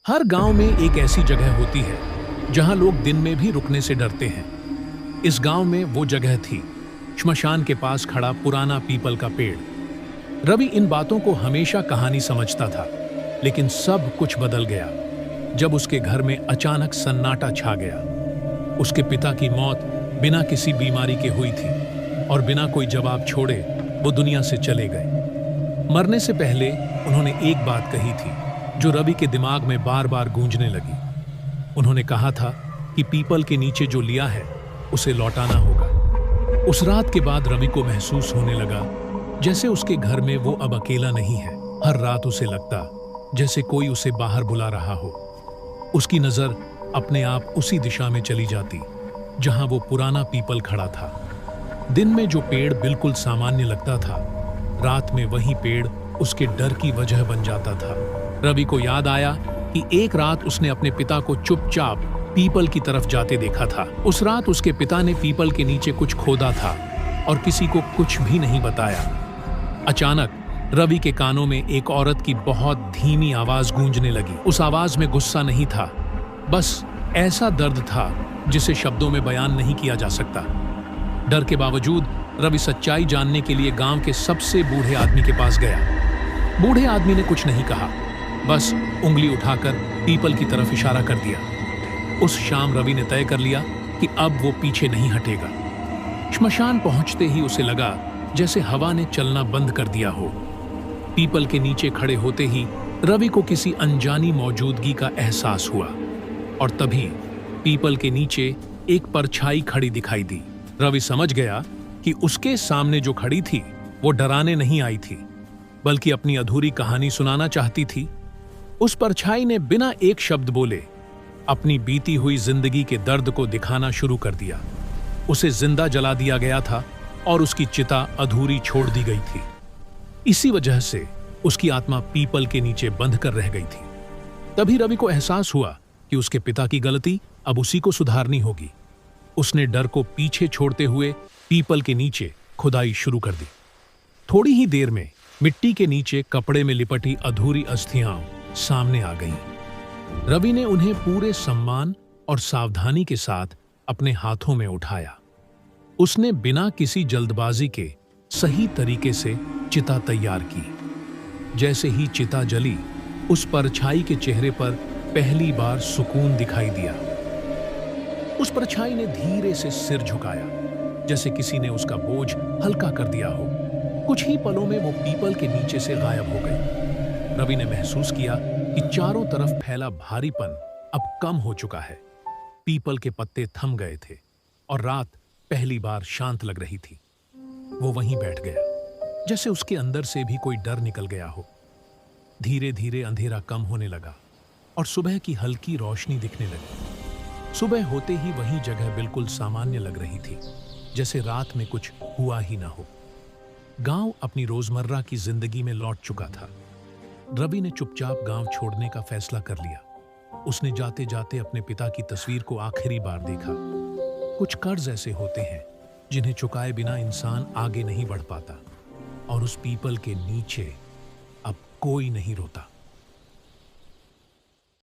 हर गांव में एक ऐसी जगह होती है जहां लोग दिन में भी रुकने से डरते हैं। इस गांव में वो जगह थी, श्मशान के पास खड़ा पुराना पीपल का पेड़। रवि इन बातों को हमेशा कहानी समझता था, लेकिन सब कुछ बदल गया जब उसके घर में अचानक सन्नाटा छा गया। उसके पिता की मौत बिना किसी बीमारी के हुई थी और बिना कोई जवाब छोड़े वो दुनिया से चले गए। मरने से पहले उन्होंने एक बात कही थी जो रवि के दिमाग में बार बार गूंजने लगी। उन्होंने कहा था कि पीपल के नीचे जो लिया है उसे लौटाना होगा। उस रात के बाद रवि को महसूस होने लगा जैसे उसके घर में वो अब अकेला नहीं है। हर रात उसे लगता जैसे कोई उसे बाहर बुला रहा हो। उसकी नजर अपने आप उसी दिशा में चली जाती जहां वो पुराना पीपल खड़ा था। दिन में जो पेड़ बिल्कुल सामान्य लगता था, रात में वही पेड़ उसके डर की वजह बन जाता था। रवि को याद आया कि एक रात उसने अपने पिता को चुपचाप पीपल की तरफ जाते देखा था। उस रात उसके पिता ने पीपल के नीचे कुछ खोदा था और किसी को कुछ भी नहीं बताया। अचानक रवि के कानों में एक औरत की बहुत धीमी आवाज गूंजने लगी। उस आवाज में गुस्सा नहीं था, बस ऐसा दर्द था जिसे शब्दों में बयान नहीं किया जा सकता। डर के बावजूद रवि सच्चाई जानने के लिए गांव के सबसे बूढ़े आदमी के पास गया। बूढ़े आदमी ने कुछ नहीं कहा, बस उंगली उठाकर पीपल की तरफ इशारा कर दिया। उस शाम रवि ने तय कर लिया कि अब वो पीछे नहीं हटेगा। श्मशान पहुंचते ही उसे लगा जैसे हवा ने चलना बंद कर दिया हो। पीपल के नीचे खड़े होते ही रवि को किसी अनजानी मौजूदगी का एहसास हुआ और तभी पीपल के नीचे एक परछाई खड़ी दिखाई दी। रवि समझ गया कि उसके सामने जो खड़ी थी वो डराने नहीं आई थी, बल्कि अपनी अधूरी कहानी सुनाना चाहती थी। उस परछाई ने बिना एक शब्द बोले अपनी बीती हुई जिंदगी के दर्द को दिखाना शुरू कर दिया। उसे जिंदा जला दिया गया था और उसकी चिता अधूरी छोड़ दी गई थी। इसी वजह से उसकी आत्मा पीपल के नीचे बंध कर रह गई थी। तभी रवि को एहसास हुआ कि उसके पिता की गलती अब उसी को सुधारनी होगी। उसने डर को पीछे छोड़ते हुए पीपल के नीचे खुदाई शुरू कर दी। थोड़ी ही देर में मिट्टी के नीचे कपड़े में लिपटी अधूरी अस्थियां सामने आ गईं। रवि ने उन्हें पूरे सम्मान और सावधानी के साथ अपने हाथों में उठाया। उसने बिना किसी जल्दबाजी के सही तरीके से चिता तैयार की। जैसे ही चिता जली, उस परछाई के चेहरे पर पहली बार सुकून दिखाई दिया। उस परछाई ने धीरे से सिर झुकाया, जैसे किसी ने उसका बोझ हल्का कर दिया हो। कुछ ही पलों में वो पीपल के नीचे से गायब हो गई। रवि ने महसूस किया कि चारों तरफ फैला भारीपन अब कम हो चुका है। पीपल के पत्ते थम गए थे और रात पहली बार शांत लग रही थी। वो वहीं बैठ गया, जैसे उसके अंदर से भी कोई डर निकल गया हो। धीरे धीरे अंधेरा कम होने लगा और सुबह की हल्की रोशनी दिखने लगी। सुबह होते ही वही जगह बिल्कुल सामान्य लग रही थी, जैसे रात में कुछ हुआ ही ना हो। गांव अपनी रोजमर्रा की जिंदगी में लौट चुका था। रवि ने चुपचाप गांव छोड़ने का फैसला कर लिया। उसने जाते जाते अपने पिता की तस्वीर को आखिरी बार देखा। कुछ कर्ज ऐसे होते हैं जिन्हें चुकाए बिना इंसान आगे नहीं बढ़ पाता, और उस पीपल के नीचे अब कोई नहीं रोता।